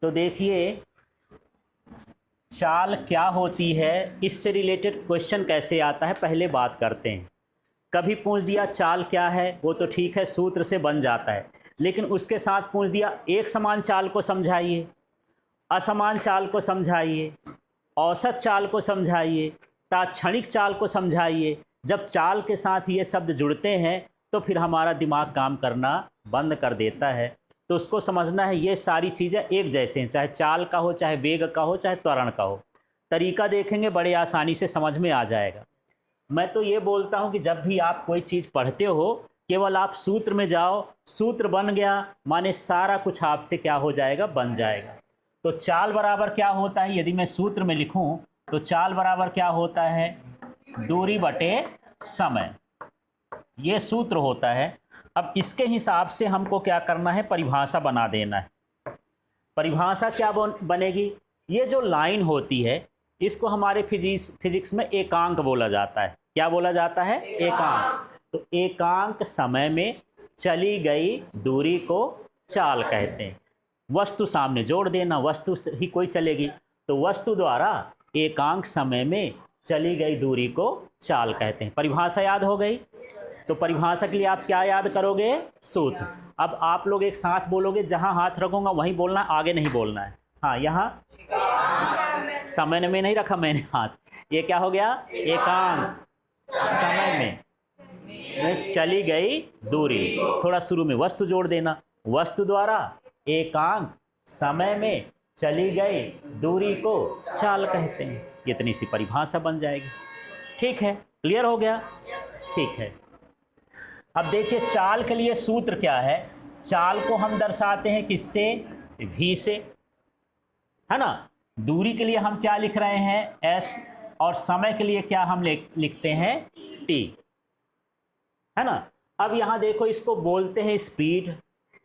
तो देखिए चाल क्या होती है, इससे रिलेटेड क्वेश्चन कैसे आता है पहले बात करते हैं। कभी पूछ दिया चाल क्या है, वो तो ठीक है सूत्र से बन जाता है, लेकिन उसके साथ पूछ दिया एक समान चाल को समझाइए, असमान चाल को समझाइए, औसत चाल को समझाइए, तात्क्षणिक चाल को समझाइए। जब चाल के साथ ये शब्द जुड़ते हैं तो फिर हमारा दिमाग काम करना बंद कर देता है। तो उसको समझना है ये सारी चीज़ें एक जैसे हैं, चाहे चाल का हो, चाहे वेग का हो, चाहे त्वरण का हो। तरीका देखेंगे बड़े आसानी से समझ में आ जाएगा। मैं तो ये बोलता हूँ कि जब भी आप कोई चीज़ पढ़ते हो केवल आप सूत्र में जाओ, सूत्र बन गया माने सारा कुछ आपसे क्या हो जाएगा, बन जाएगा। तो चाल बराबर क्या होता है, यदि मैं सूत्र में लिखूं तो चाल बराबर क्या होता है, दूरी बटे समय, ये सूत्र होता है। अब इसके हिसाब से हमको क्या करना है, परिभाषा बना देना है। परिभाषा क्या बनेगी, ये जो लाइन होती है इसको हमारे फिजिक्स में एकांक बोला जाता है। क्या बोला जाता है, एकांक। तो एकांक समय में चली गई दूरी को चाल कहते हैं। वस्तु सामने जोड़ देना, वस्तु ही कोई चलेगी, तो वस्तु द्वारा एकांक समय में चली गई दूरी को चाल कहते हैं। परिभाषा याद हो गई। तो परिभाषा के लिए आप क्या याद करोगे, सूत्र। अब आप लोग एक साथ बोलोगे, जहां हाथ रखूंगा वहीं बोलना, आगे नहीं बोलना है। हाँ, यहाँ समय में नहीं रखा मैंने हाथ, ये क्या हो गया, एकांक समय में चली गई दूरी। थोड़ा शुरू में वस्तु जोड़ देना, वस्तु द्वारा एकांक समय में चली गई दूरी को चाल कहते हैं। इतनी सी परिभाषा बन जाएगी। ठीक है, क्लियर हो गया। ठीक है, अब देखिए चाल के लिए सूत्र क्या है। चाल को हम दर्शाते हैं किससे, v से, है ना। दूरी के लिए हम क्या लिख रहे हैं, s, और समय के लिए क्या हम लिखते हैं, t, है ना। अब यहां देखो इसको बोलते हैं स्पीड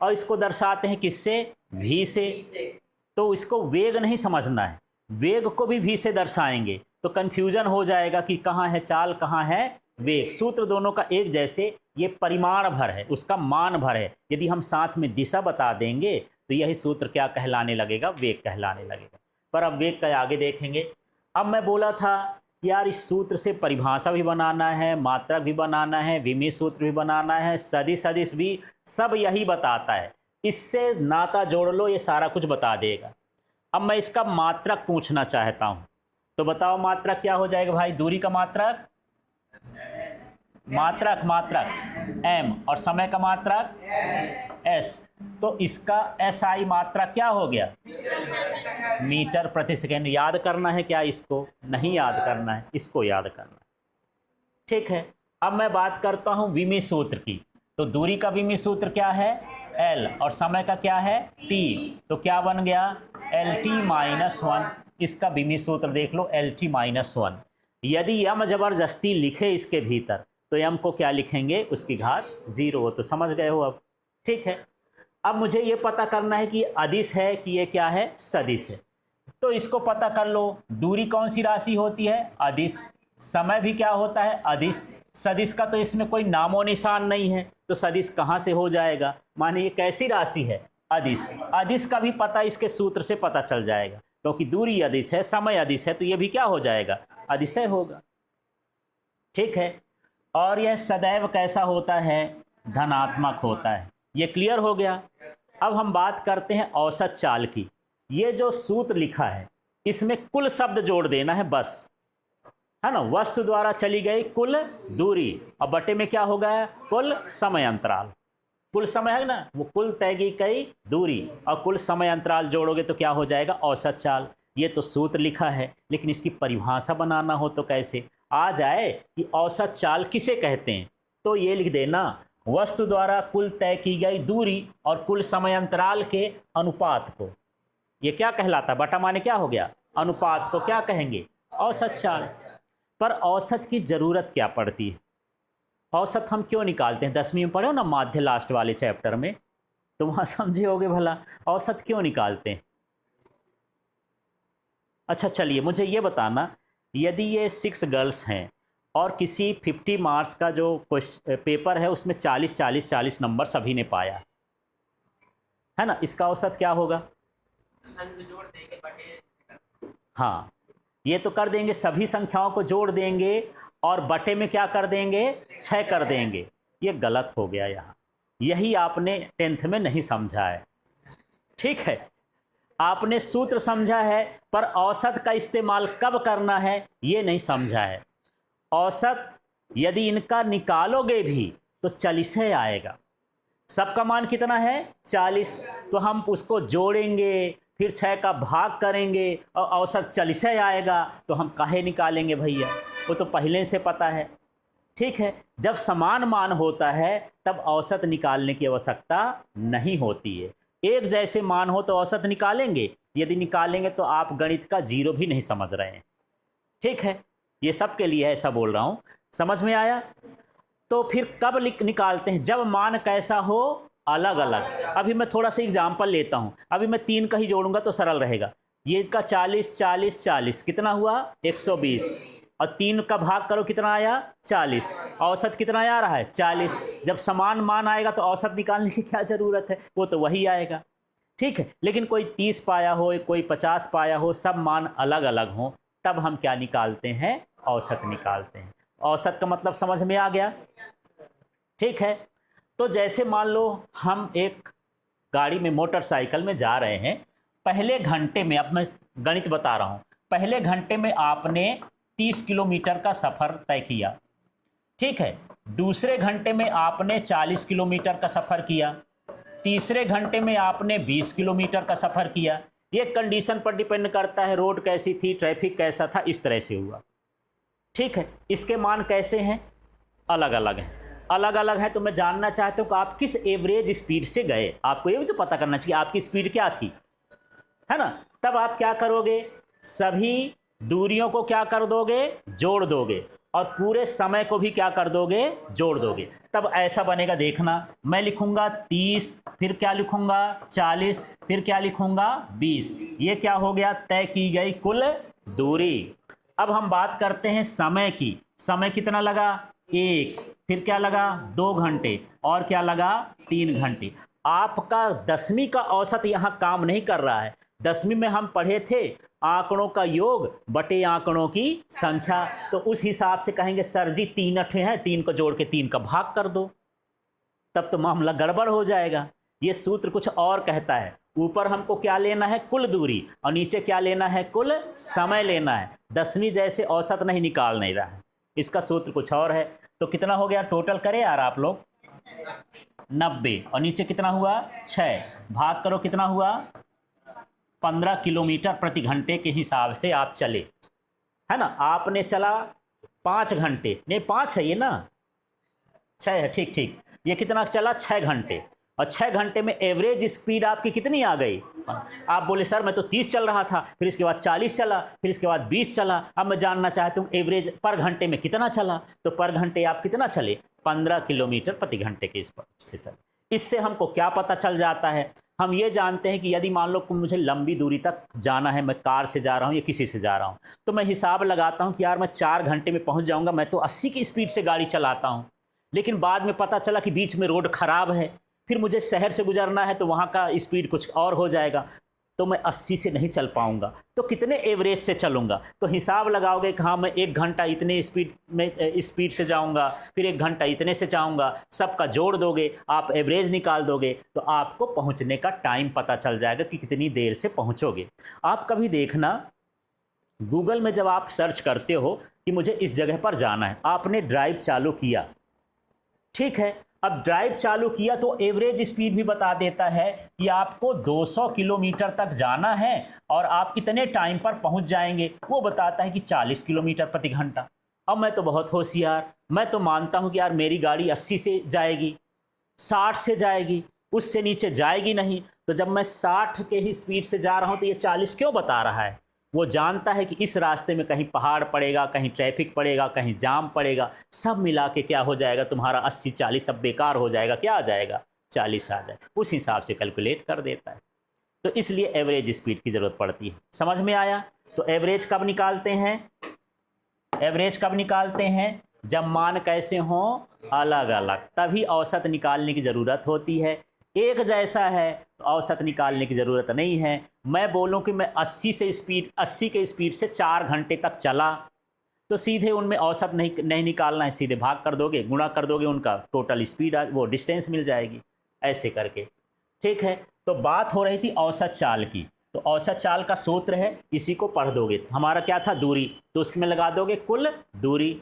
और इसको दर्शाते हैं किससे, v से। तो इसको वेग नहीं समझना है, वेग को भी v से दर्शाएंगे तो कंफ्यूजन हो जाएगा कि कहाँ है चाल कहाँ है वेग। सूत्र दोनों का एक जैसे, ये परिमाण भर है, उसका मान भर है। यदि हम साथ में दिशा बता देंगे तो यही सूत्र क्या कहलाने लगेगा, वेग कहलाने लगेगा। पर अब वेग का आगे देखेंगे। अब मैं बोला था यार इस सूत्र से परिभाषा भी बनाना है, मात्रक भी बनाना है, विमीय सूत्र भी बनाना है, सदिश सदिश भी, सब यही बताता है। इससे नाता जोड़ लो, ये सारा कुछ बता देगा। अब मैं इसका मात्रक पूछना चाहता हूं, तो बताओ मात्रक क्या हो जाएगा भाई, दूरी का मात्रक, मात्रक m, और समय का मात्रक s। तो इसका SI मात्रक क्या हो गया, मीटर प्रति सेकेंड। याद करना है क्या, इसको नहीं याद करना है, इसको याद करना है। ठीक है, अब मैं बात करता हूं विमीय सूत्र की। तो दूरी का विमीय सूत्र क्या है, L, और समय का क्या है, T। तो क्या बन गया, LT-1। इसका विमीय सूत्र देख लो, LT-1। यदि यम जबरदस्ती लिखे इसके भीतर तो यम को क्या लिखेंगे, उसकी घात 0 हो। तो समझ गए हो अब। ठीक है, अब मुझे ये पता करना है कि ये अदिश है कि ये क्या है, सदिश है। तो इसको पता कर लो, दूरी कौन सी राशि होती है, अदिश। समय भी क्या होता है, अदिश। सदिश का तो इसमें कोई नामो निशान नहीं है, तो सदिश कहाँ से हो जाएगा, माने ये कैसी राशि है, अदिश। अदिश का भी पता इसके सूत्र से पता चल जाएगा, क्योंकि दूरी अदिश है, समय अदिश है, तो ये भी क्या हो जाएगा, अदिशय होगा। ठीक है, और यह सदैव कैसा होता है, धनात्मक होता है। ये क्लियर हो गया। अब हम बात करते हैं औसत चाल की। ये जो सूत्र लिखा है इसमें कुल शब्द जोड़ देना है बस, है ना। वस्तु द्वारा चली गई कुल दूरी, और बटे में क्या हो गया, कुल समय अंतराल। कुल समय है ना, वो कुल तय की गई दूरी और कुल समय अंतराल जोड़ोगे तो क्या हो जाएगा, औसत चाल। ये तो सूत्र लिखा है, लेकिन इसकी परिभाषा बनाना हो तो कैसे आ जाए कि औसत चाल किसे कहते हैं। तो ये लिख देना, वस्तु द्वारा कुल तय की गई दूरी और कुल समय अंतराल के अनुपात को, ये क्या कहलाता है, बटा माने क्या हो गया, अनुपात को क्या कहेंगे, औसत चाल। पर औसत की जरूरत क्या पड़ती है, औसत हम क्यों निकालते हैं, 10वीं में पढ़े हो ना माध्य लास्ट वाले चैप्टर में, तो वहां समझे होगे भला औसत क्यों निकालते हैं। अच्छा चलिए मुझे ये बताना, यदि ये 6 गर्ल्स हैं और किसी 50 मार्क्स का जो पेपर है उसमें 40 40 40 नंबर सभी ने पाया, है ना, इसका औसत क्या होगा, हाँ, ये तो कर देंगे, सभी संख्याओं को जोड़ देंगे और बटे में क्या कर देंगे, 6 कर देंगे। ये गलत हो गया यहाँ, यही आपने 10th में नहीं समझा है। ठीक है, आपने सूत्र समझा है पर औसत का इस्तेमाल कब करना है ये नहीं समझा है। औसत यदि इनका निकालोगे भी तो 40 आएगा। सबका मान कितना है, 40, तो हम उसको जोड़ेंगे, फिर 6 का भाग करेंगे और औसत 40 आएगा, तो हम काहे निकालेंगे भैया, वो तो पहले से पता है। ठीक है, जब समान मान होता है तब औसत निकालने की आवश्यकता नहीं होती है। एक जैसे मान हो तो औसत निकालेंगे, यदि निकालेंगे तो आप गणित का जीरो भी नहीं समझ रहे हैं। ठीक है, ये सब के लिए ऐसा बोल रहा हूँ, समझ में आया। तो फिर कब निकालते हैं, जब मान कैसा हो, अलग अलग। अभी मैं थोड़ा सा एग्जाम्पल लेता हूँ, अभी मैं 3 का ही जोड़ूंगा तो सरल रहेगा। ये का 40 40 40 कितना हुआ, 120, और 3 का भाग करो कितना आया, 40, औसत कितना आ रहा है, 40। जब समान मान आएगा तो औसत निकालने की क्या ज़रूरत है, वो तो वही आएगा। ठीक है, लेकिन कोई 30 पाया हो, कोई 50 पाया हो, सब मान अलग अलग हो, तब हम क्या निकालते हैं, औसत निकालते हैं। औसत का मतलब समझ में आ गया। ठीक है, तो जैसे मान लो हम एक गाड़ी में, मोटरसाइकिल में जा रहे हैं, पहले घंटे में, अब मैं गणित बता रहा हूँ, पहले घंटे में आपने 30 किलोमीटर का सफ़र तय किया। ठीक है, दूसरे घंटे में आपने 40 किलोमीटर का सफ़र किया, तीसरे घंटे में आपने 20 किलोमीटर का सफ़र किया। ये कंडीशन पर डिपेंड करता है, रोड कैसी थी, ट्रैफिक कैसा था, इस तरह से हुआ। ठीक है, इसके मान कैसे हैं, अलग अलग हैं। अलग अलग है तो मैं जानना चाहता हूँ कि आप किस एवरेज स्पीड से गए। आपको ये भी तो पता करना चाहिए आपकी स्पीड क्या थी, है ना। तब आप क्या करोगे, सभी दूरियों को क्या कर दोगे, जोड़ दोगे, और पूरे समय को भी क्या कर दोगे, जोड़ दोगे। तब ऐसा बनेगा, देखना, मैं लिखूंगा 30, फिर क्या लिखूंगा 40, फिर क्या लिखूंगा 20। ये क्या हो गया, तय की गई कुल दूरी। अब हम बात करते हैं समय की। समय कितना लगा, 1, फिर क्या लगा 2 घंटे, और क्या लगा 3 घंटे। आपका 10वीं का औसत यहाँ काम नहीं कर रहा है। 10वीं में हम पढ़े थे आंकड़ों का योग बटे आंकड़ों की संख्या, तो उस हिसाब से कहेंगे सर जी 3 अठे हैं, 3 को जोड़ के 3 का भाग कर दो, तब तो मामला गड़बड़ हो जाएगा। ये सूत्र कुछ और कहता है, ऊपर हमको क्या लेना है, कुल दूरी, और नीचे क्या लेना है, कुल समय लेना है। 10वीं जैसे औसत नहीं निकाल नहीं रहा है, इसका सूत्र कुछ और है। तो कितना हो गया, टोटल करें यार आप लोग, 90, और नीचे कितना हुआ 6, भाग करो कितना हुआ, 15 किलोमीटर प्रति घंटे के हिसाब से आप चले, है ना। आपने चला 5 घंटे, नहीं 5 है ये ना, 6 है, ठीक ठीक। ये कितना चला, 6 घंटे, और 6 घंटे में एवरेज स्पीड आपकी कितनी आ गई। आप बोले सर मैं तो 30 चल रहा था, फिर इसके बाद 40 चला, फिर इसके बाद 20 चला। अब मैं जानना चाहता हूँ एवरेज पर घंटे में कितना चला, तो पर घंटे आप कितना चले, 15 किलोमीटर प्रति घंटे के इस से चले। इससे हमको क्या पता चल जाता है, हम ये जानते हैं कि यदि मान लो मुझे लंबी दूरी तक जाना है, मैं कार से जा रहा हूँ या किसी से जा रहा हूँ, तो मैं हिसाब लगाता हूँ कि यार मैं 4 घंटे में पहुँच जाऊँगा। मैं तो 80 की स्पीड से गाड़ी चलाता हूँ, लेकिन बाद में पता चला कि बीच में रोड ख़राब है, फिर मुझे शहर से गुजरना है तो वहाँ का स्पीड कुछ और हो जाएगा, तो मैं 80 से नहीं चल पाऊँगा, तो कितने एवरेज से चलूँगा। तो हिसाब लगाओगे कि हाँ मैं 1 घंटा इतने स्पीड से जाऊँगा, फिर 1 घंटा इतने से जाऊँगा, सबका जोड़ दोगे, आप एवरेज निकाल दोगे, तो आपको पहुँचने का टाइम पता चल जाएगा कि कितनी देर से पहुँचोगे। आप कभी देखना, गूगल में जब आप सर्च करते हो कि मुझे इस जगह पर जाना है, आपने ड्राइव चालू किया, ठीक है, अब ड्राइव चालू किया तो एवरेज स्पीड भी बता देता है कि आपको 200 किलोमीटर तक जाना है और आप इतने टाइम पर पहुंच जाएंगे। वो बताता है कि 40 किलोमीटर प्रति घंटा। अब मैं तो बहुत होशियार, मैं तो मानता हूं कि यार मेरी गाड़ी 80 से जाएगी, 60 से जाएगी, उससे नीचे जाएगी नहीं। तो जब मैं 60 के ही स्पीड से जा रहा हूं तो ये 40 क्यों बता रहा है। वो जानता है कि इस रास्ते में कहीं पहाड़ पड़ेगा, कहीं ट्रैफिक पड़ेगा, कहीं जाम पड़ेगा, सब मिला के क्या हो जाएगा, तुम्हारा 80-40 सब बेकार हो जाएगा, क्या आ जाएगा 40 आ जाए, उस हिसाब से कैलकुलेट कर देता है। तो इसलिए एवरेज स्पीड की ज़रूरत पड़ती है। समझ में आया। तो एवरेज कब निकालते हैं, एवरेज कब निकालते हैं, जब मान कैसे हों, अलग अलग, तभी औसत निकालने की ज़रूरत होती है। एक जैसा है तो औसत निकालने की ज़रूरत नहीं है। मैं बोलूं कि मैं 80 के स्पीड से 4 घंटे तक चला, तो सीधे उनमें औसत नहीं निकालना है, सीधे भाग कर दोगे, गुणा कर दोगे, उनका टोटल स्पीड वो डिस्टेंस मिल जाएगी, ऐसे करके। ठीक है, तो बात हो रही थी औसत चाल की। तो औसत चाल का सूत्र है, इसी को पढ़ दोगे। हमारा क्या था, दूरी, तो उसमें लगा दोगे कुल दूरी,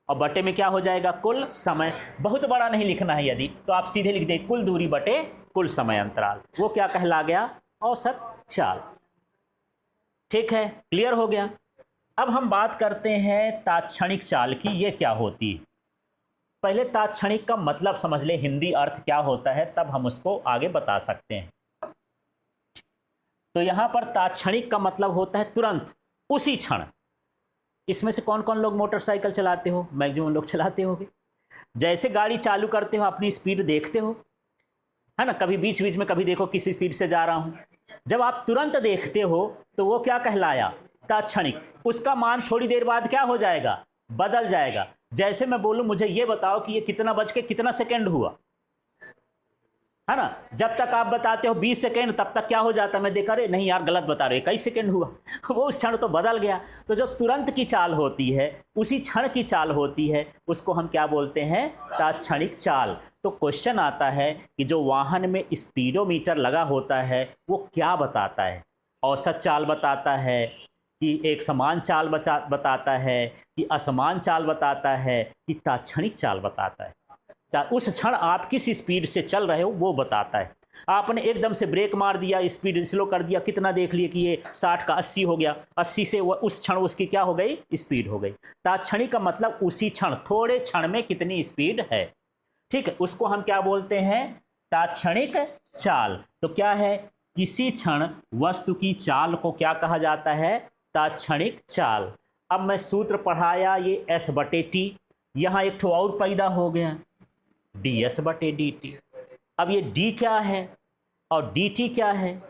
और बटे में क्या हो जाएगा, कुल समय। बहुत बड़ा नहीं लिखना है यदि, तो आप सीधे लिख दें कुल दूरी बटे कुल समय अंतराल, वो क्या कहला गया, औसत चाल। ठीक है, क्लियर हो गया। अब हम बात करते हैं तात्क्षणिक चाल की, ये क्या होती है। पहले तात्क्षणिक का मतलब समझ ले, हिंदी अर्थ क्या होता है, तब हम उसको आगे बता सकते हैं। तो यहां पर तात्क्षणिक का मतलब होता है तुरंत, उसी क्षण। इसमें से कौन कौन लोग मोटरसाइकिल चलाते हो, मैक्सिमम लोग चलाते होगे। जैसे गाड़ी चालू करते हो अपनी स्पीड देखते हो, है ना, कभी बीच बीच में कभी देखो किस स्पीड से जा रहा हूं। जब आप तुरंत देखते हो तो वो क्या कहलाया, तात्क्षणिक। उसका मान थोड़ी देर बाद क्या हो जाएगा, बदल जाएगा। जैसे मैं बोलूं मुझे ये बताओ कि ये कितना बज के कितना सेकंड हुआ, है ना, जब तक आप बताते हो 20 सेकंड, तब तक क्या हो जाता है, मैं देखा अरे नहीं यार गलत बता रहे, 21 सेकंड हुआ। वो उस क्षण तो बदल गया। तो जो तुरंत की चाल होती है, उसी क्षण की चाल होती है, उसको हम क्या बोलते हैं, तात्क्षणिक चाल। तो क्वेश्चन आता है कि जो वाहन में स्पीडोमीटर लगा होता है वो क्या बताता है, औसत चाल बताता है कि एक समान चाल बताता है कि असमान चाल बताता है कि तात्क्षणिक चाल बताता है। उस क्षण आप किस स्पीड से चल रहे हो वो बताता है। आपने एकदम से ब्रेक मार दिया, स्पीड स्लो कर दिया, कितना देख लिए कि ये 60 का 80 हो गया, 80 से वो उस क्षण उसकी क्या हो गई, स्पीड हो गई। तात्क्षणिक का मतलब उसी क्षण, थोड़े क्षण में कितनी स्पीड है। ठीक है, उसको हम क्या बोलते हैं, तात्क्षणिक चाल। तो क्या है, किसी क्षण वस्तु की चाल को क्या कहा जाता है, तात्क्षणिक चाल। अब मैं सूत्र पढ़ाया ये S/T, यहां एक ठो और पैदा हो गया, ds/dt। अब ये d क्या है और dt क्या है।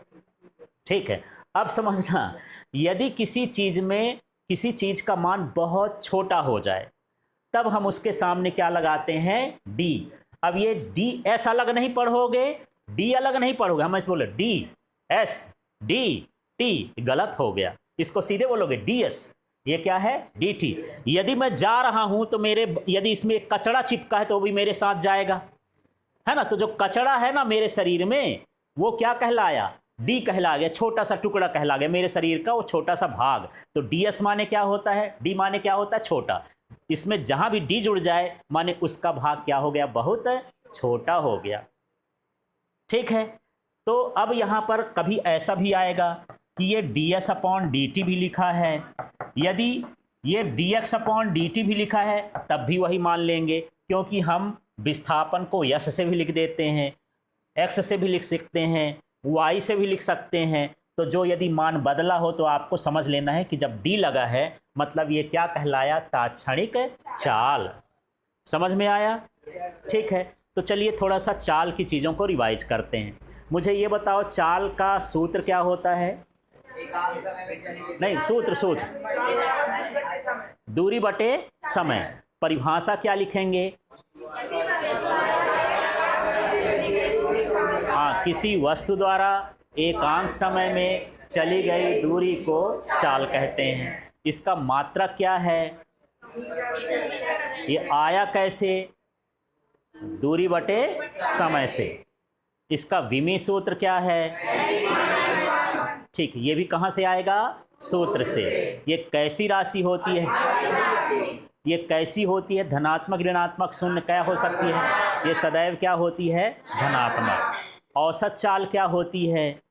ठीक है, अब समझना, यदि किसी चीज में किसी चीज का मान बहुत छोटा हो जाए, तब हम उसके सामने क्या लगाते हैं, d। अब ये ds अलग नहीं पढ़ोगे, d अलग नहीं पढ़ोगे, हम ऐसे बोले ds/dt, गलत हो गया, इसको सीधे बोलोगे ds। ये क्या है, dt। यदि मैं जा रहा हूं तो यदि इसमें एक कचरा चिपका है तो वो भी मेरे साथ जाएगा, है ना। तो जो कचरा है ना मेरे शरीर में, वो क्या कहलाया, डी कहला गया, छोटा सा टुकड़ा कहला गया मेरे शरीर का, वो छोटा सा भाग। तो ds माने क्या होता है, डी माने क्या होता है, छोटा। इसमें जहां भी डी जुड़ जाए माने उसका भाग क्या हो गया, बहुत छोटा हो गया। ठीक है, तो अब यहां पर कभी ऐसा भी आएगा कि ये ds/dt भी लिखा है, यदि ये dx/dt भी लिखा है तब भी वही मान लेंगे, क्योंकि हम विस्थापन को यश से भी लिख देते हैं, x से भी लिख सकते हैं, y से भी लिख सकते हैं। तो जो यदि मान बदला हो तो आपको समझ लेना है कि जब d लगा है मतलब ये क्या कहलाया, तात्क्षणिक चाल। समझ में आया। ठीक है, तो चलिए थोड़ा सा चाल की चीज़ों को रिवाइज करते हैं। मुझे ये बताओ चाल का सूत्र क्या होता है, नहीं सूत्र दूरी बटे समय। परिभाषा क्या लिखेंगे, हाँ, किसी वस्तु द्वारा एकांक समय में चली गई दूरी को चाल कहते हैं। इसका मात्रक क्या है, ये आया कैसे, दूरी बटे समय से। इसका विमी सूत्र क्या है, ठीक, ये भी कहाँ से आएगा, सूत्र से। ये कैसी राशि होती है, ये कैसी होती है, धनात्मक ऋणात्मक शून्य क्या हो सकती है, ये सदैव क्या होती है, धनात्मक। औसत चाल क्या होती है,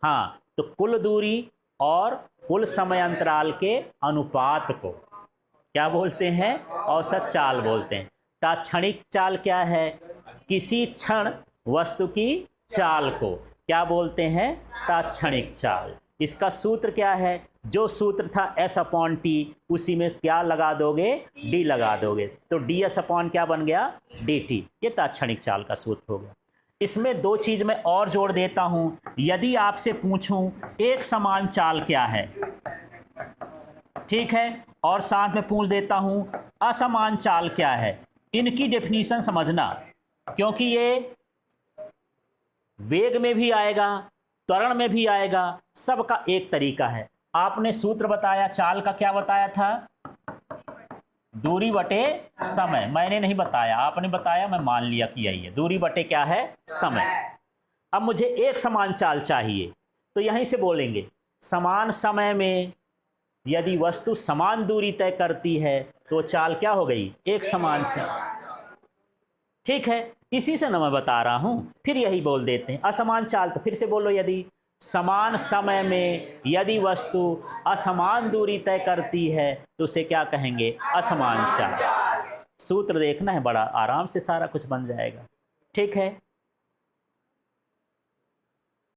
हाँ, तो कुल दूरी और कुल समय अंतराल के अनुपात को क्या बोलते हैं, औसत चाल बोलते हैं। तात्क्षणिक चाल क्या है, किसी क्षण वस्तु की चाल को क्या बोलते हैं, तात्क्षणिक चाल। इसका सूत्र क्या है, जो सूत्र था S/T, उसी में क्या लगा दोगे, d लगा दोगे, तो ds/ क्या बन गया, dt। ये तात्क्षणिक चाल का सूत्र हो गया। इसमें दो चीज मैं और जोड़ देता हूं, यदि आपसे पूछूं एक समान चाल क्या है, ठीक है, और साथ में पूछ देता हूं असमान चाल क्या है, इनकी डेफिनेशन समझना। क्योंकि ये वेग में भी आएगा, त्वरण में भी आएगा, सबका एक तरीका है। आपने सूत्र बताया चाल का, क्या बताया था? दूरी बटे समय। मैंने नहीं बताया, आपने बताया, मैं मान लिया कि यही है। दूरी बटे क्या है? समय। अब मुझे एक समान चाल चाहिए, तो यहीं से बोलेंगे समान समय में यदि वस्तु समान दूरी तय करती है तो चाल क्या हो गई? एक समान चाल। ठीक है, इसी से ना मैं बता रहा हूं, फिर यही बोल देते हैं असमान चाल। तो फिर से बोलो, यदि समान समय में यदि वस्तु असमान दूरी तय करती है तो उसे क्या कहेंगे? असमान चाल। सूत्र देखना है, बड़ा आराम से सारा कुछ बन जाएगा। ठीक है।